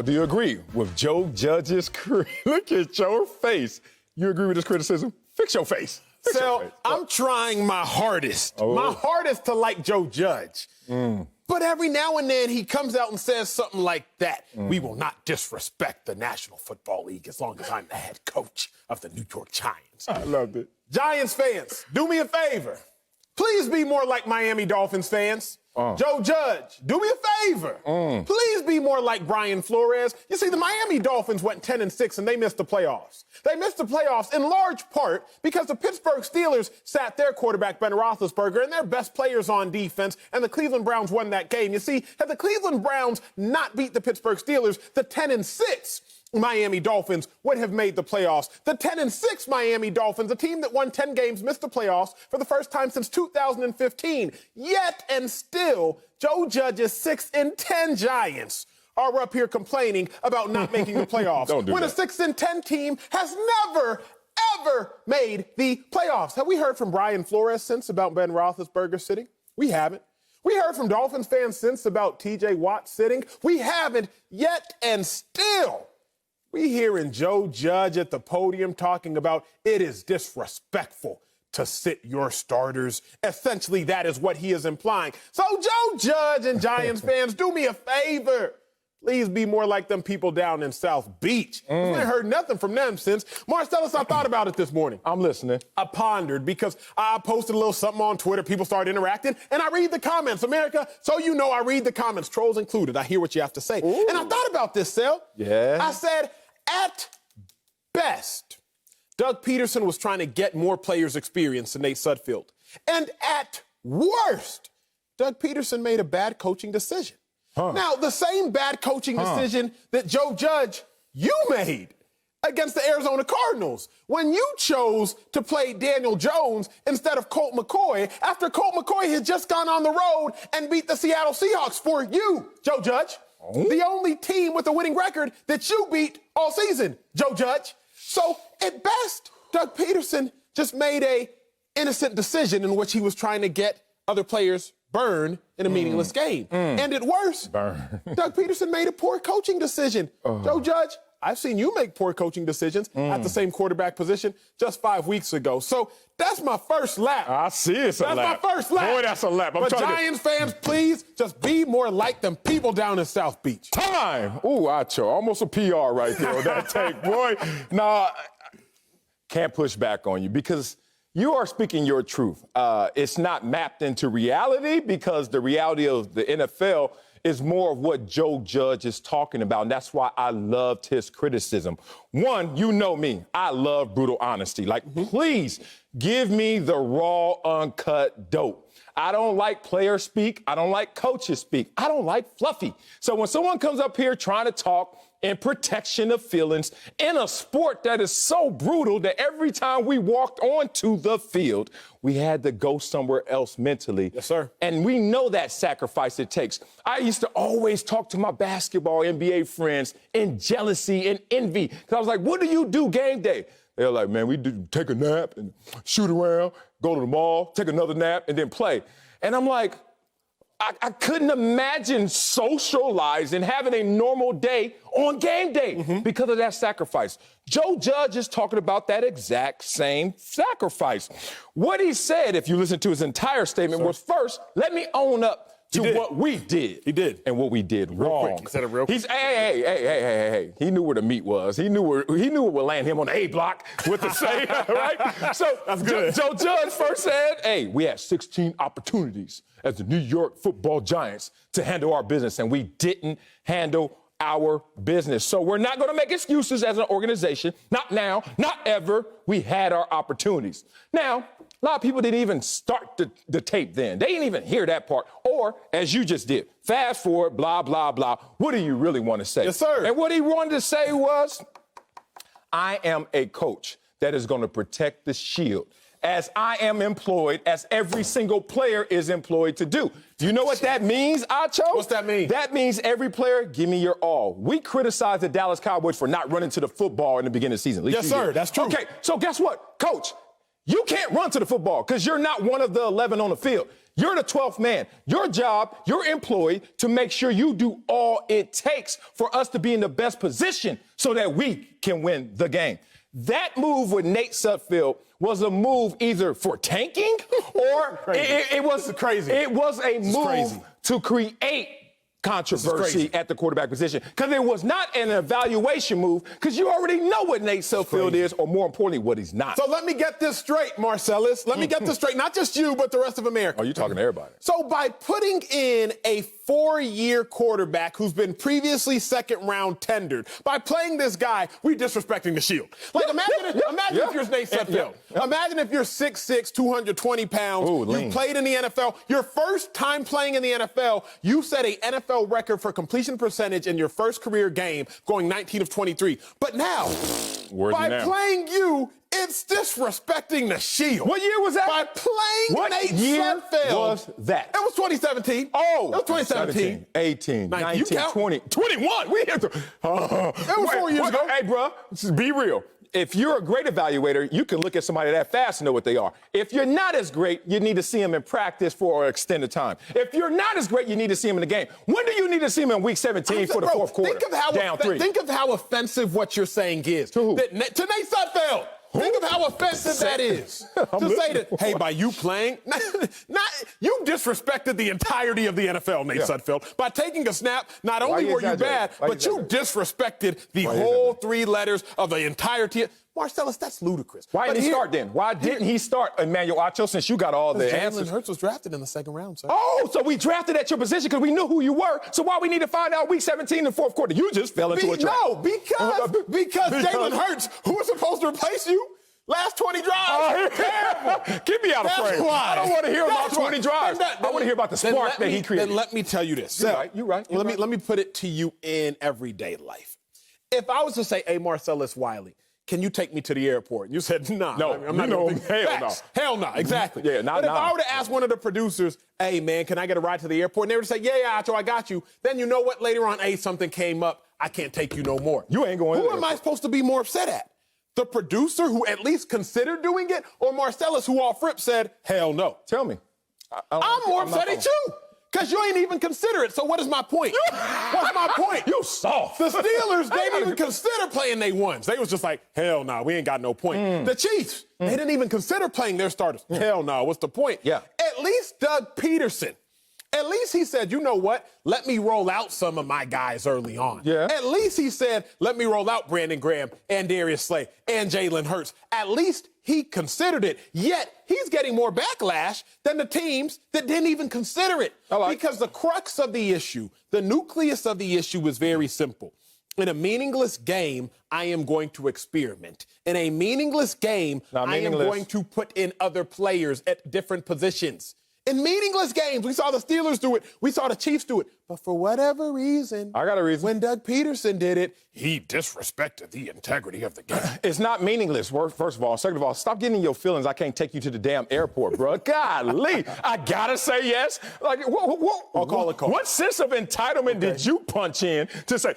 Do you agree with Joe Judge's Look at your face. You agree with his criticism? Fix your face. So I'm trying my hardest to like Joe Judge. But every now and then he comes out and says something like that. We will not disrespect the National Football League as long as I'm the head coach of the New York Giants. I loved it. Giants fans, do me a favor. Please be more like Miami Dolphins fans. Joe Judge, do me a favor. Please be more like Brian Flores. You see, the Miami Dolphins went 10-6 and they missed the playoffs. They missed the playoffs in large part because the Pittsburgh Steelers sat their quarterback, Ben Roethlisberger, and their best players on defense, and the Cleveland Browns won that game. You see, had the Cleveland Browns not beat the Pittsburgh Steelers, the 10-6 Miami Dolphins would have made the playoffs. The 10-6 Miami Dolphins, a team that won 10 games, missed the playoffs for the first time since 2015. Yet and still, Joe Judge's 6-10 Giants are up here complaining about not making the playoffs. When a 6-10 team has never, ever made the playoffs. Have we heard from Brian Flores since about Ben Roethlisberger sitting? We haven't. We heard from Dolphins fans since about TJ Watt sitting. We haven't. Yet and still, we hearing Joe Judge at the podium talking about it is disrespectful to sit your starters. Essentially, that is what he is implying. So Joe Judge and Giants fans, do me a favor. Please be more like them people down in South Beach. We ain't heard nothing from them since. Marcellus, I thought about it this morning. I'm listening. I pondered because I posted a little something on Twitter. People started interacting, and I read the comments. America, so you know I read the comments, trolls included. I hear what you have to say. And I thought about this, Sel. Yeah. I said, at best, Doug Pederson was trying to get more players' experience than Nate Sudfeld. And at worst, Doug Pederson made a bad coaching decision. Now, the same bad coaching decision that Joe Judge, you made against the Arizona Cardinals when you chose to play Daniel Jones instead of Colt McCoy after Colt McCoy had just gone on the road and beat the Seattle Seahawks for you, Joe Judge. The only team with a winning record that you beat all season, Joe Judge. So, at best, Doug Pederson just made a innocent decision in which he was trying to get other players burned in a meaningless game. And at worst, Doug Pederson made a poor coaching decision. Joe Judge, I've seen you make poor coaching decisions at the same quarterback position just 5 weeks ago. So that's my first lap. I see it's a lap. That's my first lap. Boy, that's a lap. But Giants fans, please just be more like them people down in South Beach. Time. Ooh, Acho. Almost a PR right there on that take, boy. Nah, can't push back on you because you are speaking your truth. It's not mapped into reality because the reality of the NFL is more of what Joe Judge is talking about, and that's why I loved his criticism. One, you know me. I love brutal honesty. Like, please give me the raw, uncut dope. I don't like player speak. I don't like coaches speak. I don't like fluffy. So when someone comes up here trying to talk in protection of feelings in a sport that is so brutal that every time we walked onto the field, we had to go somewhere else mentally. Yes, sir. And we know that sacrifice it takes. I used to always talk to my basketball NBA friends in jealousy and envy. Because I was like, what do you do game day? They're like, man, we do take a nap and shoot around, go to the mall, take another nap, and then play. And I'm like, I couldn't imagine socializing, having a normal day on game day because of that sacrifice. Joe Judge is talking about that exact same sacrifice. What he said, if you listen to his entire statement, was first, let me own up to what we did. He did. And what we did wrong. Quick. Said it real quick. He's, hey. He knew where the meat was. He knew what would land him on the A block with the save, right? So that's good. Joe Judge first said, hey, we had 16 opportunities as the New York Football Giants to handle our business, and we didn't handle our business. So we're not going to make excuses as an organization. Not now, not ever. We had our opportunities. Now, a lot of people didn't even start the tape then. They didn't even hear that part. Or, as you just did, fast forward, blah, blah, blah. What do you really want to say? Yes, sir. And what he wanted to say was, I am a coach that is going to protect the shield as I am employed, as every single player is employed to do. Do you know what that means, Acho? What's that mean? That means every player, give me your all. We criticize the Dallas Cowboys for not running to the football in the beginning of the season. Yes, sir. That's true. Okay, so guess what? Coach, You can't run to the football because you're not one of the 11 on the field. You're the 12th man. Your job, you're employed to make sure you do all it takes for us to be in the best position so that we can win the game. That move with Nate Sudfeld was a move either for tanking or it was crazy. It was a move to create controversy at the quarterback position because it was not an evaluation move because you already know what Nate Sudfeld is, or more importantly, what he's not. So let me get this straight, Marcellus. Let me get this straight. Not just you, but the rest of America. Oh, you're talking to everybody. So by putting in a 4-year quarterback who's been previously second-round tendered, by playing this guy, we disrespecting the Shield. Like, imagine if you're Nate Sudfeld. Imagine if you're 6'6", 220 pounds. Ooh, you played in the NFL. Your first time playing in the NFL, you set a NFL record for completion percentage in your first career game, going 19 of 23. But now, playing you, it's disrespecting the Shield. What year was that? By playing Nate Sudfeld. Was that? It was 2017. Oh, it was 2017. 18, 19, 20, 21. We had to. It was 4 years ago. Hey, bro, be real. If you're a great evaluator, you can look at somebody that fast and know what they are. If you're not as great, you need to see them in practice for an extended time. If you're not as great, you need to see them in the game. When do you need to see them in week 17 for the fourth quarter? Think of how offensive what you're saying is. To who? To Nate Sudfeld. Think of how offensive that is. To say that, hey, by you playing, you disrespected the entirety of the NFL, Nate Sudfeld. By taking a snap, not only were you bad, but you disrespected the whole 3 letters of the entirety. Marcellus, that's ludicrous. Why didn't he start then? Why didn't he start Emmanuel Acho since you got all the answers? Jalen Hurts was drafted in the 2nd round, sir. Oh, so we drafted at your position because we knew who you were. So why we need to find out week 17 in the fourth quarter? You just fell into a trap. No, because Jalen Hurts, who was supposed to replace you, last 20 drives. Oh, terrible. Get me out of frame. I don't want to hear about 20 drives. I want to hear about the spark that he created. Then let me tell you this. You're right. Let me put it to you in everyday life. If I was to say, hey, Marcellus Wiley, can you take me to the airport? And you said, nah. No, I'm not going to hell no. Hell no, exactly. Yeah, but if I were to ask one of the producers, hey, man, can I get a ride to the airport? And they were to say, yeah, Acho, I got you. Then you know what? Later on, hey, something came up. I can't take you no more. You ain't going. Who am I supposed to be more upset at? The producer who at least considered doing it, or Marcellus who off rip said, hell no? Tell me. I'm more upset at you. Because you ain't even consider it. So what is my point? What's my point? You soft. The Steelers, they didn't even consider playing their ones. They was just like, hell no, we ain't got no point. The Chiefs, they didn't even consider playing their starters. Hell no, what's the point? Yeah. At least Doug Pederson, at least he said, you know what? Let me roll out some of my guys early on. Yeah. At least he said, let me roll out Brandon Graham and Darius Slay and Jalen Hurts. At least he considered it. Yet he's getting more backlash than the teams that didn't even consider it. Because the crux of the issue, the nucleus of the issue is very simple. In a meaningless game, I am going to experiment. In a meaningless game, I am going to put in other players at different positions. In meaningless games, we saw the Steelers do it. We saw the Chiefs do it. But for whatever reason, I got a reason. When Doug Pederson did it, he disrespected the integrity of the game. It's not meaningless, first of all. Second of all, stop getting in your feelings. I can't take you to the damn airport, bro. Golly, I gotta say yes. Like, I'll call it call. What sense of entitlement did you punch in to say,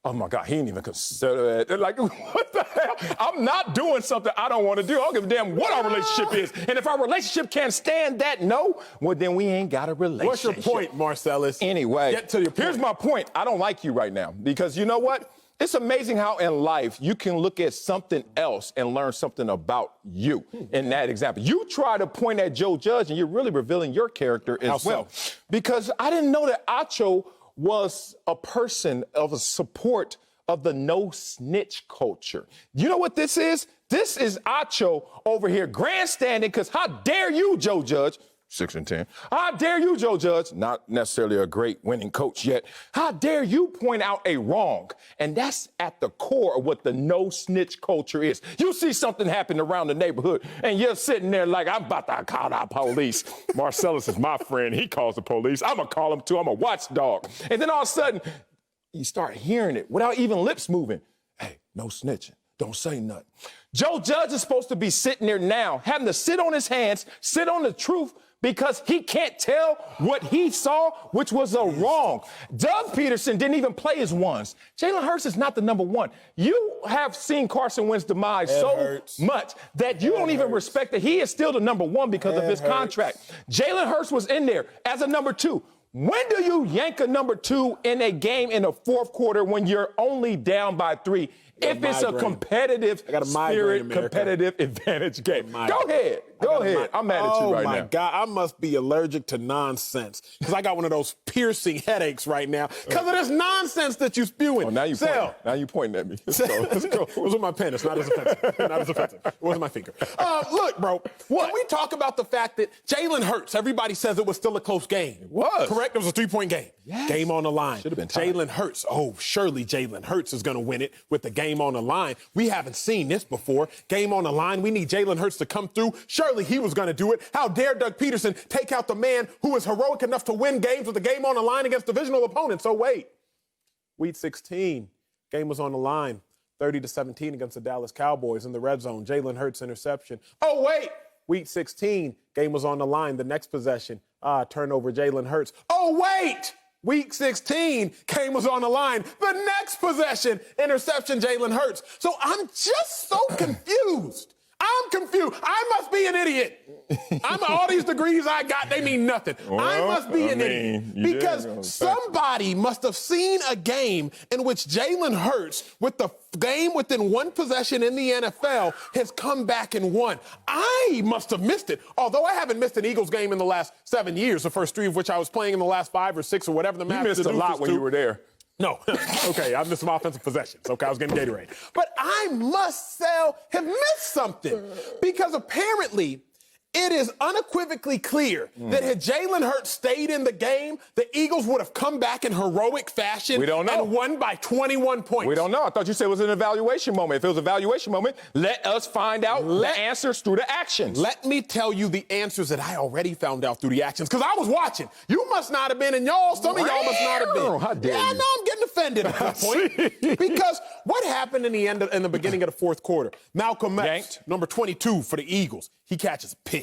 oh my God, he didn't even consider it. Like, what the hell? I'm not doing something I don't want to do. I don't give a damn what our relationship is. And if our relationship can't stand that no, well, then we ain't got a relationship. What's your point, Marcellus? Anyway, get to your point. Here's my point. I don't like you right now because you know what? It's amazing how in life you can look at something else and learn something about you in that example. You try to point at Joe Judge and you're really revealing your character as well. Because I didn't know that Acho was a person of a support of the no snitch culture. You know what this is? This is Acho over here grandstanding because how dare you, Joe Judge? 6-10. How dare you, Joe Judge? Not necessarily a great winning coach yet. How dare you point out a wrong? And that's at the core of what the no snitch culture is. You see something happen around the neighborhood, and you're sitting there like, I'm about to call the police. Marcellus is my friend. He calls the police. I'm going to call him too. I'm a watchdog. And then all of a sudden, you start hearing it without even lips moving. Hey, no snitching. Don't say nothing. Joe Judge is supposed to be sitting there now, having to sit on his hands, sit on the truth, because he can't tell what he saw, which was a wrong. Doug Pederson didn't even play his ones. Jalen Hurts is not the number one. You have seen Carson Wentz's demise much that you don't even respect that he is still the number one because of his contract. Jalen Hurts was in there as a number two. When do you yank a number two in a game in the fourth quarter when you're only down by 3? If it's a competitive spirit, competitive advantage game. Go ahead. Go ahead. I'm mad at you right now. Oh, my God. I must be allergic to nonsense because I got one of those piercing headaches right now because of this nonsense that you're spewing. Oh, now you're pointing at me. So, let's go. It was with my pen. It's not as offensive. Not as offensive. It wasn't my finger. Look, bro. What? Can we talk about the fact that Jalen Hurts, everybody says it was still a close game. It was. Correct? It was a 3-point game. Yes. Game on the line. Should have been tied. Jalen Hurts. Oh, surely Jalen Hurts is going to win it with the game on the line. We haven't seen this before. Game on the line. We need Jalen Hurts to come through. Surely he was going to do it. How dare Doug Pederson take out the man who was heroic enough to win games with the game on the line against divisional opponents? Oh, wait. Week 16, game was on the line. 30-17 against the Dallas Cowboys in the red zone. Jalen Hurts interception. Oh, wait. Week 16, game was on the line. The next possession, turnover, Jalen Hurts. Oh, wait. Week 16, game was on the line. The next possession, interception, Jalen Hurts. So I'm just so confused. I'm confused. I must be an idiot. All these degrees I got, they mean nothing. Well, I must be an idiot. Because somebody must have seen a game in which Jalen Hurts, with the game within one possession in the NFL, has come back and won. I must have missed it. Although I haven't missed an Eagles game in the last 7 years, the first 3 of which I was playing in the last 5 or 6 or whatever the math is. You missed a lot when you were there. No. Okay, I missed some offensive possessions. Okay, I was getting Gatorade. But I must have missed something because apparently it is unequivocally clear that had Jalen Hurts stayed in the game, the Eagles would have come back in heroic fashion and won by 21 points. We don't know. I thought you said it was an evaluation moment. If it was an evaluation moment, let us find out the answers through the actions. Let me tell you the answers that I already found out through the actions because I was watching. You must not have been, and some of y'all must not have been. How dare you? I know I'm getting offended at that point because what happened in the beginning of the fourth quarter? Malcolm X, number 22 for the Eagles, he catches a pick.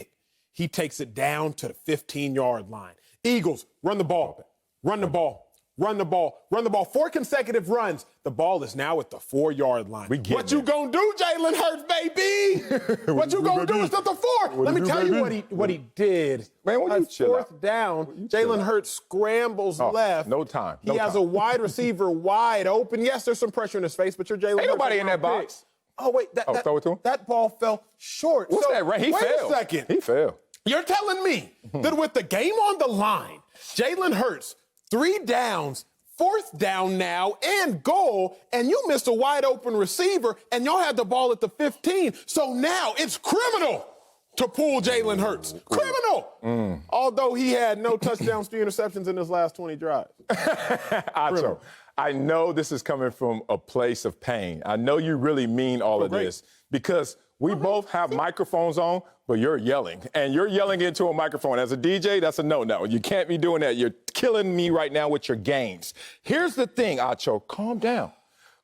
He takes it down to the 15-yard line. Eagles, run the ball, run the ball, run the ball, run the ball. 4 consecutive runs. The ball is now at the 4-yard line. What you gonna do, Jalen Hurts, baby? What you gonna do? It's at the 4. Let me tell you what he did. Man, when you chill out. 4th down, Jalen Hurts scrambles left. No time. He has a wide receiver wide open. Yes, there's some pressure in his face, but you're Jalen Hurts. Ain't nobody in that box. Oh, wait. Throw it to him? That ball fell short. What's that, right? He wait fell. a second. He fell. You're telling me that with the game on the line, Jalen Hurts, 3 downs, 4th down now, and goal, and you missed a wide open receiver, and y'all had the ball at the 15. So now it's criminal to pull Jalen Hurts. Criminal! Although he had no touchdowns, 3 interceptions in his last 20 drives. Acho, I know this is coming from a place of pain. I know you really mean all of this because we both have microphones on, but you're yelling. And you're yelling into a microphone. As a DJ, that's a no-no. You can't be doing that. You're killing me right now with your games. Here's the thing, Acho. Calm down.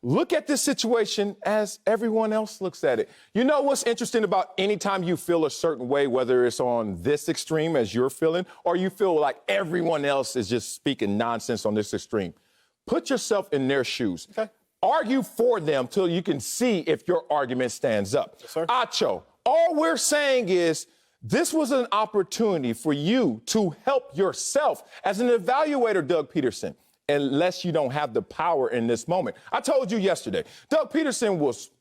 Look at this situation as everyone else looks at it. You know what's interesting about any time you feel a certain way, whether it's on this extreme as you're feeling, or you feel like everyone else is just speaking nonsense on this extreme? Put yourself in their shoes. Okay. Argue for them till you can see if your argument stands up. Yes, sir. Acho, all we're saying is this was an opportunity for you to help yourself as an evaluator, Doug Pederson, unless you don't have the power in this moment. I told you yesterday, Doug Pederson was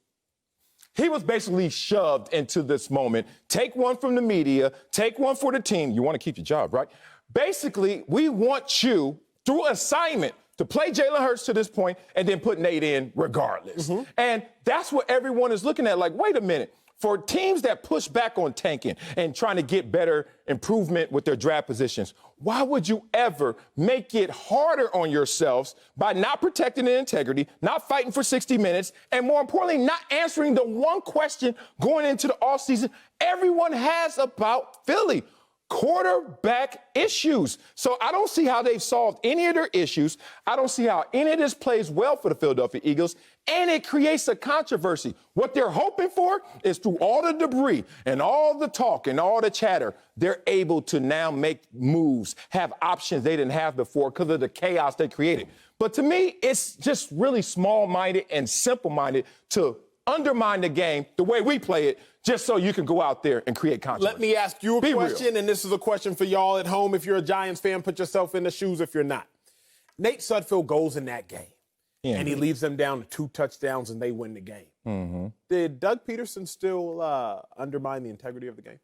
basically shoved into this moment. Take one from the media, take one for the team. You want to keep your job, right? Basically, we want you, through assignment, to play Jalen Hurts to this point and then put Nate in regardless. And that's what everyone is looking at. Like, wait a minute. For teams that push back on tanking and trying to get better improvement with their draft positions, why would you ever make it harder on yourselves by not protecting the integrity, not fighting for 60 minutes, and more importantly, not answering the one question going into the offseason everyone has about Philly? quarterback issues. So I don't see how they've solved any of their issues. I don't see how any of this plays well for the Philadelphia Eagles, and it creates a controversy. What they're hoping for is through all the debris and all the talk and all the chatter, they're able to now make moves, have options they didn't have before because of the chaos they created. But to me, it's just really small-minded and simple-minded to undermine the game the way we play it, just so you can go out there and create controversy. Let me ask you a question, and this is a question for y'all at home. If you're a Giants fan, put yourself in the shoes if you're not. Nate Sudfeld goes in that game, and he leaves them down to 2 touchdowns, and they win the game. Did Doug Pederson still undermine the integrity of the game?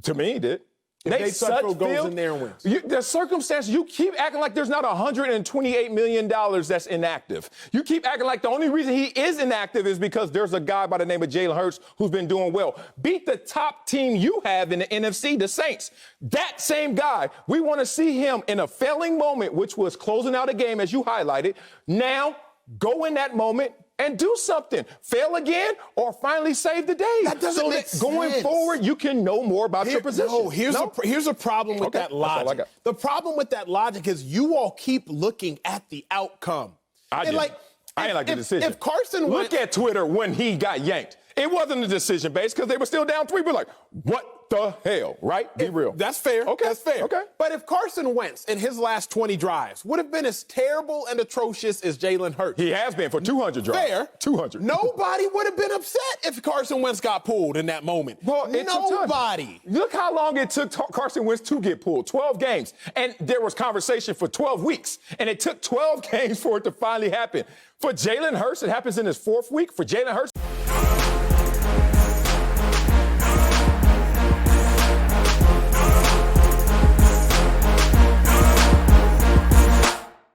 To me, he did. Nate Sudfeld goes in there and wins. The circumstances, you keep acting like there's not $128 million that's inactive. You keep acting like the only reason he is inactive is because there's a guy by the name of Jalen Hurts who's been doing well. Beat the top team you have in the NFC, the Saints. That same guy, we want to see him in a failing moment, which was closing out a game, as you highlighted. Now, go in that moment and do something. Fail again or finally save the day. That doesn't make sense. Going forward, you can know more about your position. No, here's a problem with that logic. The problem with that logic is you all keep looking at the outcome. I ain't like the decision. If Carson Look at Twitter when he got yanked. It wasn't a decision based because they were still down 3. We're like, what the hell, right? Be real. That's fair. Okay. That's fair. Okay. But if Carson Wentz in his last 20 drives would have been as terrible and atrocious as Jalen Hurts. He has been for 200 drives. Fair. 200. Nobody would have been upset if Carson Wentz got pulled in that moment. Well, nobody. Look how long it took Carson Wentz to get pulled. 12 games. And there was conversation for 12 weeks. And it took 12 games for it to finally happen. For Jalen Hurts, it happens in his 4th week. For Jalen Hurts,